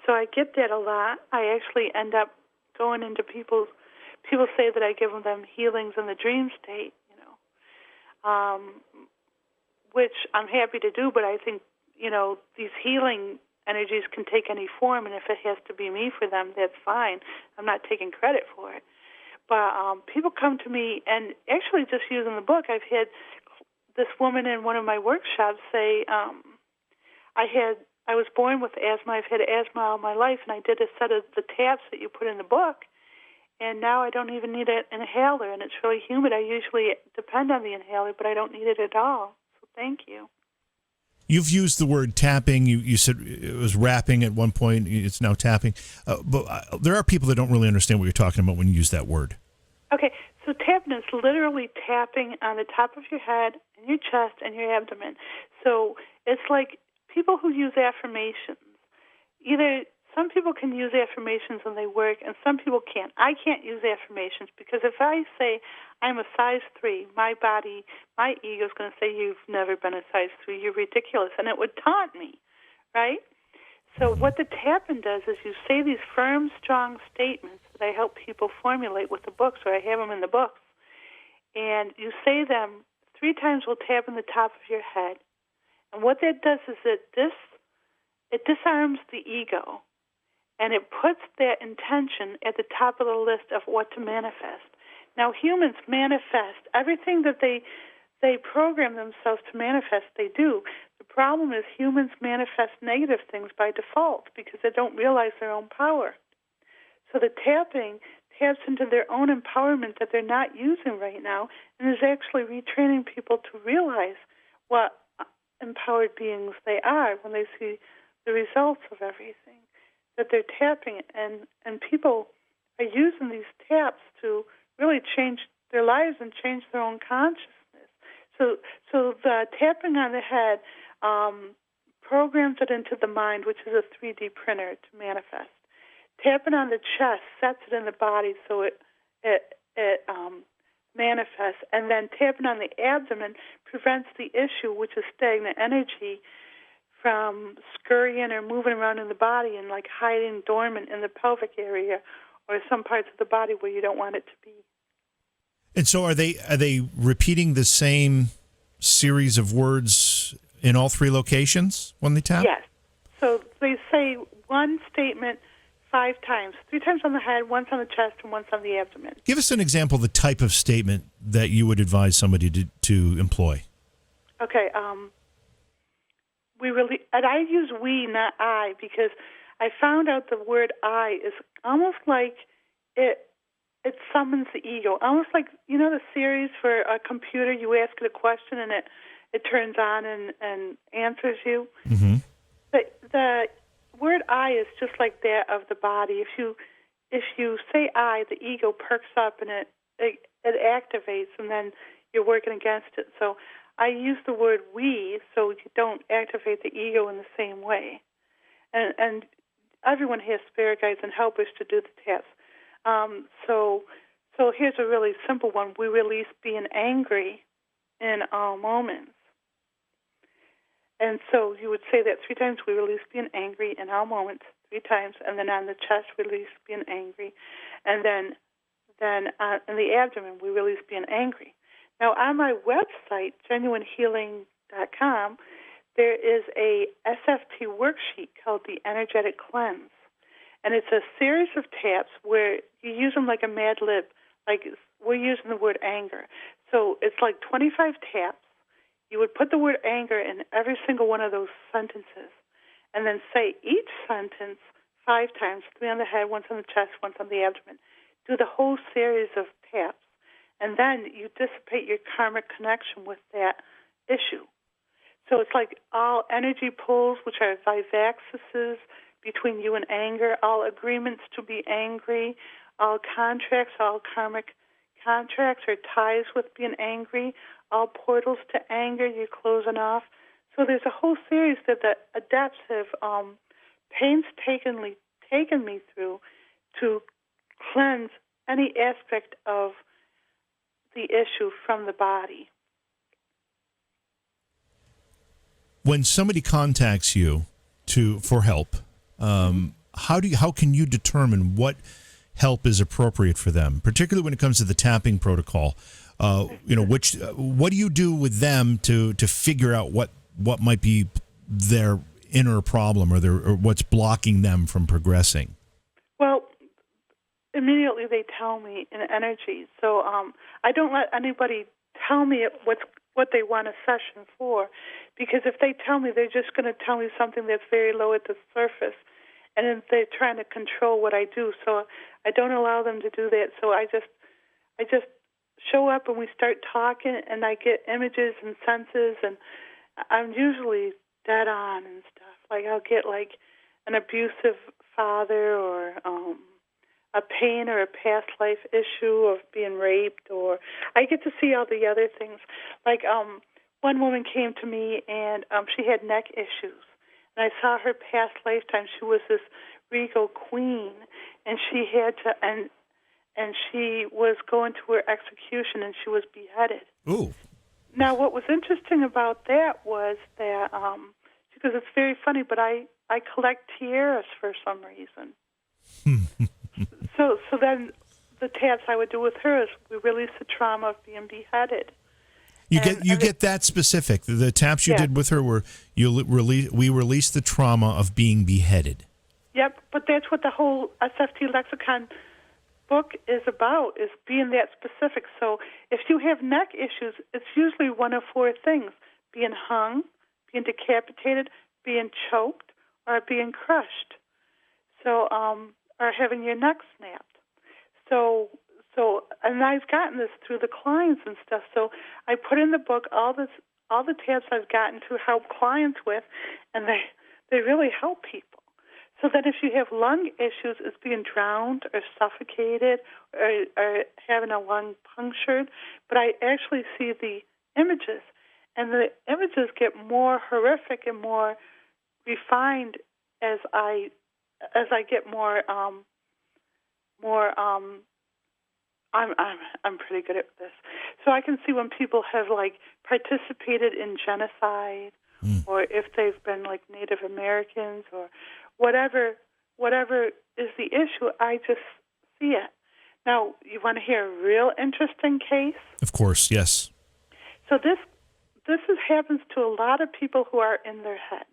So I get that a lot. I actually end up going into people say that I give them healings in the dream state, which I'm happy to do, but I think, these healing energies can take any form, and if it has to be me for them, that's fine. I'm not taking credit for it. But people come to me, and actually just using the book, I've had this woman in one of my workshops say, I was born with asthma. I've had asthma all my life, and I did a set of the taps that you put in the book, and now I don't even need an inhaler, and it's really humid. I usually depend on the inhaler, but I don't need it at all. So thank you. You've used the word tapping. You said it was rapping at one point. It's now tapping. But there are people that don't really understand what you're talking about when you use that word. Okay, so tapping is literally tapping on the top of your head and your chest and your abdomen. So it's like people who use affirmations. Either some people can use affirmations when they work, and some people can't. I can't use affirmations because if I say I'm a size 3, my body, my ego is going to say you've never been a size 3. You're ridiculous, and it would taunt me, right? So what the tapping does is you say these firm, strong statements that I help people formulate with the books, or I have them in the books. And you say them 3 times. We'll tap on the top of your head. And what that does is that it disarms the ego, and it puts that intention at the top of the list of what to manifest. Now, humans manifest everything that they program themselves to manifest, they do. The problem is humans manifest negative things by default because they don't realize their own power. So the tapping taps into their own empowerment that they're not using right now and is actually retraining people to realize what empowered beings they are when they see the results of everything that they're tapping. And people are using these taps to really change their lives and change their own consciousness. So the tapping on the head programs it into the mind, which is a 3D printer to manifest. Tapping on the chest sets it in the body so it manifests. And then tapping on the abdomen prevents the issue, which is stagnant energy, from scurrying or moving around in the body and like hiding dormant in the pelvic area or some parts of the body where you don't want it to be. And so are they repeating the same series of words in all 3 locations when they tap? Yes. So they say one statement 5 times, 3 times on the head, once on the chest, and once on the abdomen. Give us an example of the type of statement that you would advise somebody to employ. Okay. And I use we, not I, because I found out the word I is almost like it summons the ego. Almost like, the series for a computer, you ask it a question and it turns on and answers you. Mm-hmm. The word I is just like that of the body. If you say I, the ego perks up and it activates, and then you're working against it. So I use the word we so you don't activate the ego in the same way. And everyone has spirit guides and helpers to do the taps. So here's a really simple one. We release being angry in all moments. And so you would say that 3 times. We release being angry in all moments 3 times. And then on the chest, release being angry. And then in the abdomen, we release being angry. Now, on my website, genuinehealing.com, there is a SFT worksheet called the Energetic Cleanse. And it's a series of taps where you use them like a Mad Lib, like we're using the word anger. So it's like 25 taps. You would put the word anger in every single one of those sentences and then say each sentence 5 times, 3 on the head, once on the chest, once on the abdomen. Do the whole series of taps. And then you dissipate your karmic connection with that issue. So it's like all energy pulls, which are vivaxes between you and anger, all agreements to be angry, all contracts, all karmic contracts or ties with being angry, all portals to anger, you're closing off. So there's a whole series that the adepts have painstakingly taken me through to cleanse any aspect of the issue from the body. When somebody contacts you for help, how can you determine what help is appropriate for them, particularly when it comes to the tapping protocol? What do you do with them to figure out what might be their inner problem or what's blocking them from progressing? Well, immediately they tell me in energy. So I don't let anybody tell me what they want a session for, because if they tell me, they're just going to tell me something that's very low at the surface, and then they're trying to control what I do. So I don't allow them to do that. So I just show up and we start talking, and I get images and senses, and I'm usually dead on and stuff. Like I'll get like an abusive father or a pain or a past life issue of being raped, or I get to see all the other things. Like one woman came to me and she had neck issues, and I saw her past lifetime. She was this regal queen, and she had to and she was going to her execution, and she was beheaded. Ooh. Now, what was interesting about that was that because it's very funny, but I collect tiaras for some reason. So then the taps I would do with her is we release the trauma of being beheaded. You get that specific. The taps you did with her were we released the trauma of being beheaded. Yep, but that's what the whole SFT lexicon book is about, is being that specific. So if you have neck issues, it's usually one of four things: being hung, being decapitated, being choked, or being crushed. So or having your neck snapped. So, and I've gotten this through the clients and stuff. So I put in the book all the tabs I've gotten to help clients with, and they really help people. So that if you have lung issues, it's being drowned or suffocated or having a lung punctured. But I actually see the images, and the images get more horrific and more refined as I get more. I'm pretty good at this. So I can see when people have like participated in genocide, or if they've been like Native Americans or whatever is the issue. I just see it. Now, you want to hear a real interesting case? Of course, yes. So this happens to a lot of people who are in their heads.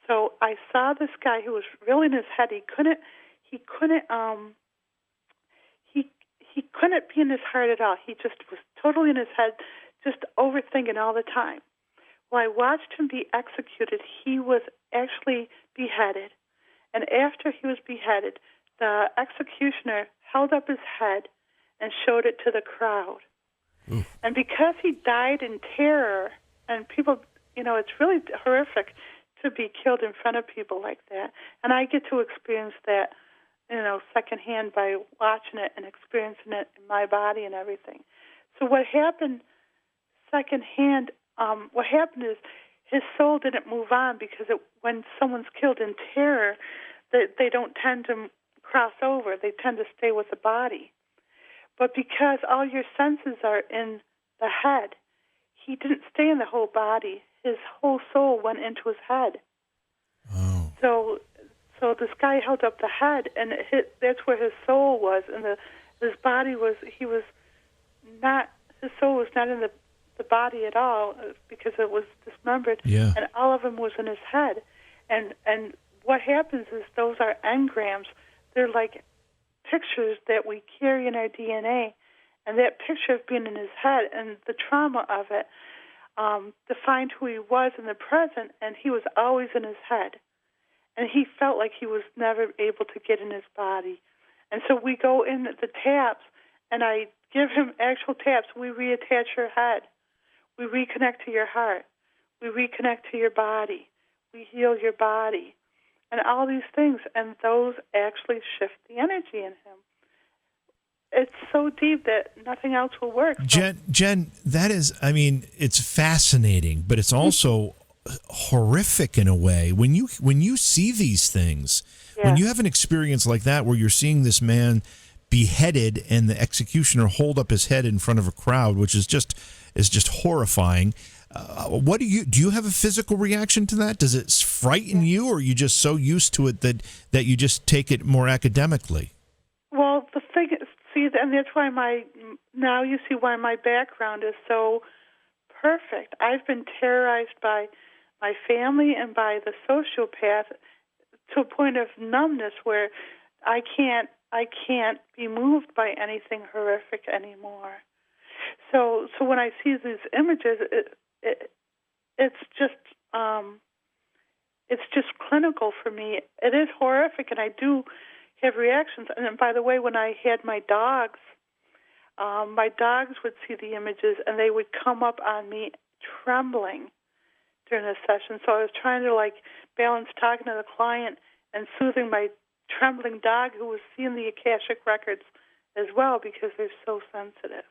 So I saw this guy who was really in his head. He couldn't be in his heart at all. He just was totally in his head, just overthinking all the time. Well, I watched him be executed. He was actually beheaded. And after he was beheaded, the executioner held up his head and showed it to the crowd. Ooh. And because he died in terror, and people, it's really horrific to be killed in front of people like that. And I get to experience that, secondhand by watching it and experiencing it in my body and everything. So what happened secondhand, what happened is his soul didn't move on, because when someone's killed in terror, they don't tend to cross over. They tend to stay with the body. But because all your senses are in the head, he didn't stay in the whole body. His whole soul went into his head. Oh. So this guy held up the head, and that's where his soul was, and his body was. His soul was not in the body at all, because it was dismembered. Yeah. And all of him was in his head. And what happens is those are engrams. They're like pictures that we carry in our DNA, and that picture of being in his head and the trauma of it defined who he was in the present, and he was always in his head. And he felt like he was never able to get in his body. And so we go in the taps, and I give him actual taps. We reattach your head. We reconnect to your heart. We reconnect to your body. We heal your body. And all these things, and those actually shift the energy in him. It's so deep that nothing else will work. Jen, that is, it's fascinating, but it's also horrific in a way. When you see these things, when you have an experience like that where you're seeing this man beheaded and the executioner hold up his head in front of a crowd, which is just horrifying. What do you have a physical reaction to that? Does it frighten you, or are you just so used to it that you just take it more academically? Well, the thing is, and that's why now you see why my background is so perfect. I've been terrorized by my family and by the sociopath to a point of numbness where I can't be moved by anything horrific anymore. So when I see these images, it's just clinical for me. It is horrific, and I do have reactions. And by the way, when I had my dogs would see the images, and they would come up on me trembling during the session. So I was trying to balance talking to the client and soothing my trembling dog who was seeing the Akashic records as well because they're so sensitive.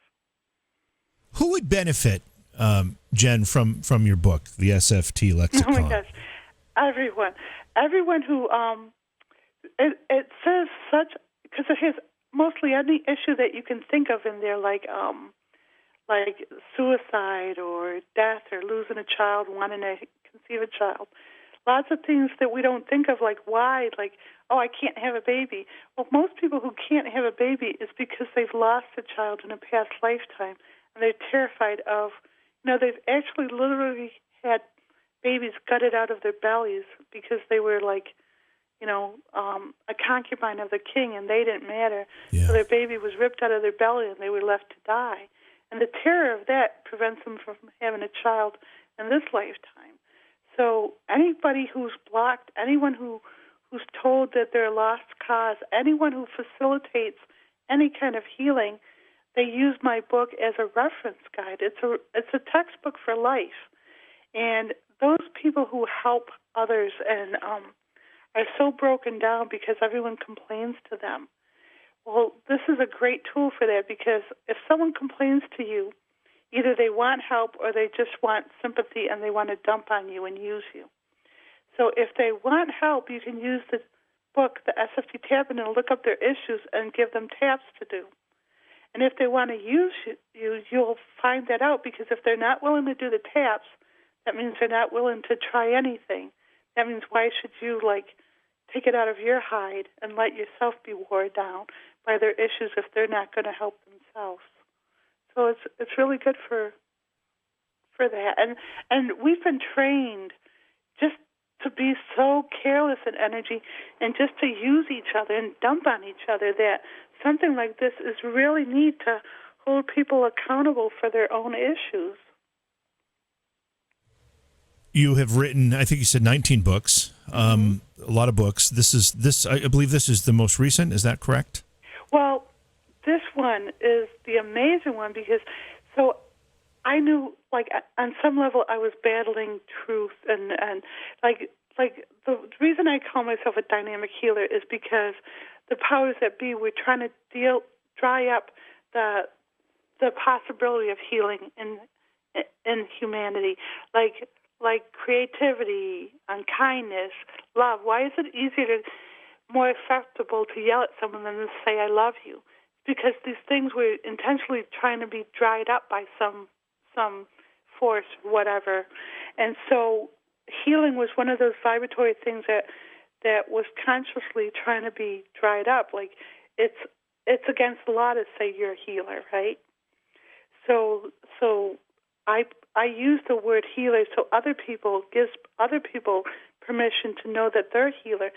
Who would benefit, Jen, from your book, the SFT Lexicon? Oh my gosh, everyone who it says such, because it has mostly any issue that you can think of in there, like suicide or death or losing a child, wanting to conceive a child. Lots of things that we don't think of, like why, like, oh, I can't have a baby. Well, most people who can't have a baby is because they've lost a child in a past lifetime, and they're terrified of, they've actually literally had babies gutted out of their bellies because they were like, a concubine of the king, and they didn't matter. Yeah. So their baby was ripped out of their belly, and they were left to die. And the terror of that prevents them from having a child in this lifetime. So anybody who's blocked, anyone who's told that they're a lost cause, anyone who facilitates any kind of healing, they use my book as a reference guide. It's a textbook for life. And those people who help others and are so broken down because everyone complains to them, well, this is a great tool for that, because if someone complains to you, either they want help or they just want sympathy and they want to dump on you and use you. So if they want help, you can use the book, the SFT Tapping, and look up their issues and give them taps to do. And if they want to use you, you'll find that out, because if they're not willing to do the taps, that means they're not willing to try anything. That means why should you, take it out of your hide and let yourself be worn down by their issues if they're not going to help themselves? So it's really good for that. And we've been trained just to be so careless in energy and just to use each other and dump on each other, that something like this is really neat to hold people accountable for their own issues. You have written, I think you said 19 books, a lot of books. I believe this is the most recent. Is that correct? Well, this one is the amazing one, because I knew, on some level I was battling truth, and the reason I call myself a dynamic healer is because the powers that be were trying to dry up the possibility of healing in humanity, like creativity and kindness, love. Why is it more acceptable to yell at someone than to say I love you? Because these things were intentionally trying to be dried up by some force, whatever. And so healing was one of those vibratory things that was consciously trying to be dried up. Like it's against the law to say you're a healer, right? So I use the word healer so gives other people permission to know that they're a healer.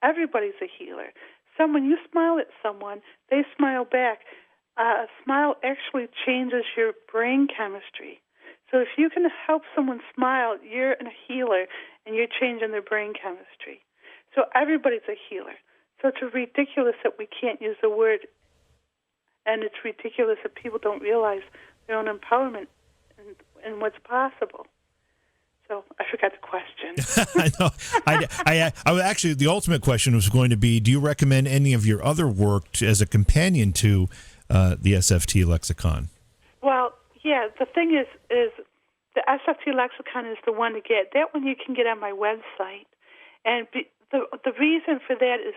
Everybody's a healer. When you smile at someone, they smile back. A smile actually changes your brain chemistry. So if you can help someone smile, you're a healer, and you're changing their brain chemistry. So everybody's a healer. So it's ridiculous that we can't use the word, and it's ridiculous that people don't realize their own empowerment and what's possible. So I forgot the question. I know. Actually, the ultimate question was going to be, do you recommend any of your other work as a companion to the SFT Lexicon? Well, yeah, the thing is the SFT Lexicon is the one to get. That one you can get on my website. And the reason for that is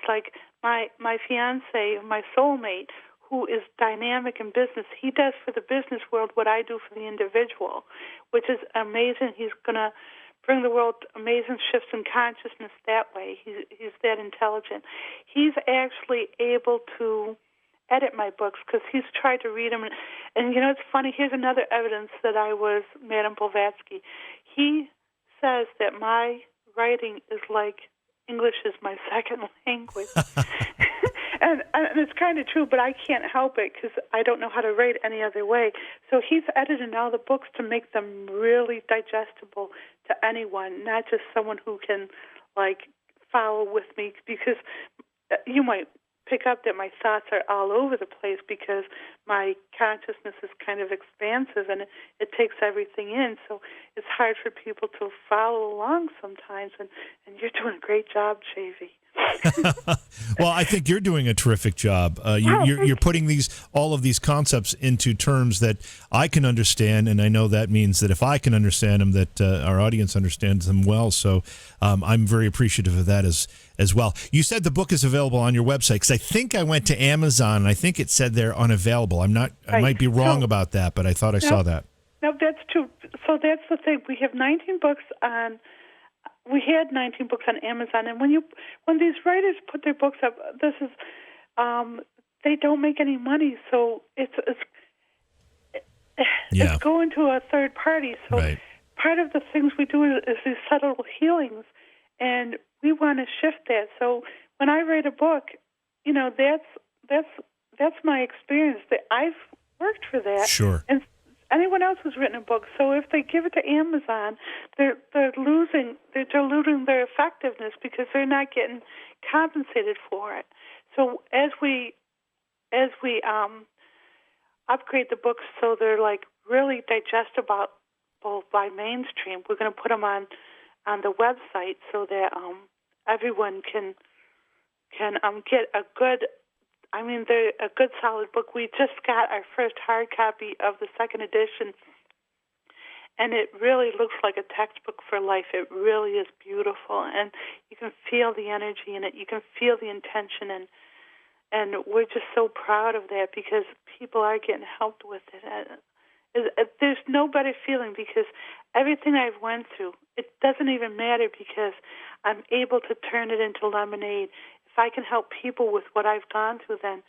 my fiancé, my soulmate, who is dynamic in business, he does for the business world what I do for the individual, which is amazing. He's going to bring the world amazing shifts in consciousness that way. He's that intelligent. He's actually able to edit my books because he's tried to read them. And it's funny, here's another evidence that I was Madame Blavatsky. He says that my writing is like English is my second language. And it's kind of true, but I can't help it because I don't know how to write any other way. So he's edited all the books to make them really digestible to anyone, not just someone who can, follow with me. Because you might pick up that my thoughts are all over the place because my consciousness is kind of expansive and it takes everything in. So it's hard for people to follow along sometimes. And you're doing a great job, Javy. Well, I think you're doing a terrific job. You're putting all of these concepts into terms that I can understand, and I know that means that if I can understand them, that our audience understands them well. So I'm very appreciative of that as well. You said the book is available on your website, because I think I went to Amazon and I think it said they're unavailable. I might be wrong about that, but I thought I saw that. No, that's true. So that's the thing. We have 19 books on. We had 19 books on Amazon, and when these writers put their books up, they don't make any money, so it's going to a third party. So right. Part of the things we do is these subtle healings, and we want to shift that. So when I write a book, that's my experience. That I've worked for that. Sure. And anyone else who's written a book. So if they give it to Amazon, they're diluting their effectiveness because they're not getting compensated for it. So as we upgrade the books so they're like really digestible by mainstream, we're going to put them on the website so that everyone can get a good. They're a good, solid book. We just got our first hard copy of the second edition, and it really looks like a textbook for life. It really is beautiful, and you can feel the energy in it. You can feel the intention, and we're just so proud of that because people are getting helped with it. There's no better feeling because everything I've went through, it doesn't even matter because I'm able to turn it into lemonade. If I can help people with what I've gone through, then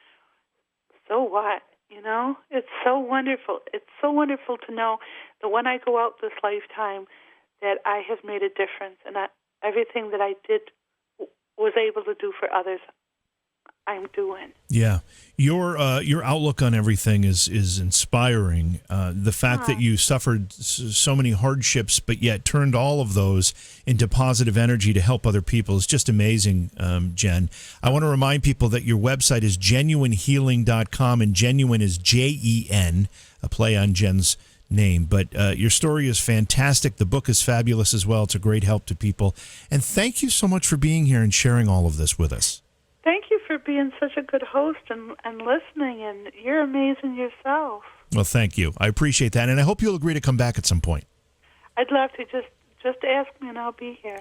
so what? It's so wonderful. It's so wonderful to know that when I go out this lifetime, that I have made a difference, and everything that I did was able to do for others, I'm doing. Yeah, your outlook on everything is inspiring. The fact that you suffered so many hardships, but yet turned all of those into positive energy to help other people is just amazing, Jen. I want to remind people that your website is genuinehealing.com, and genuine is Jen, a play on Jen's name. But your story is fantastic. The book is fabulous as well. It's a great help to people. And thank you so much for being here and sharing all of this with us. Thank you for being such a good host and listening, and you're amazing yourself. Well, thank you. I appreciate that, and I hope you'll agree to come back at some point. I'd love to. Just ask me, and I'll be here.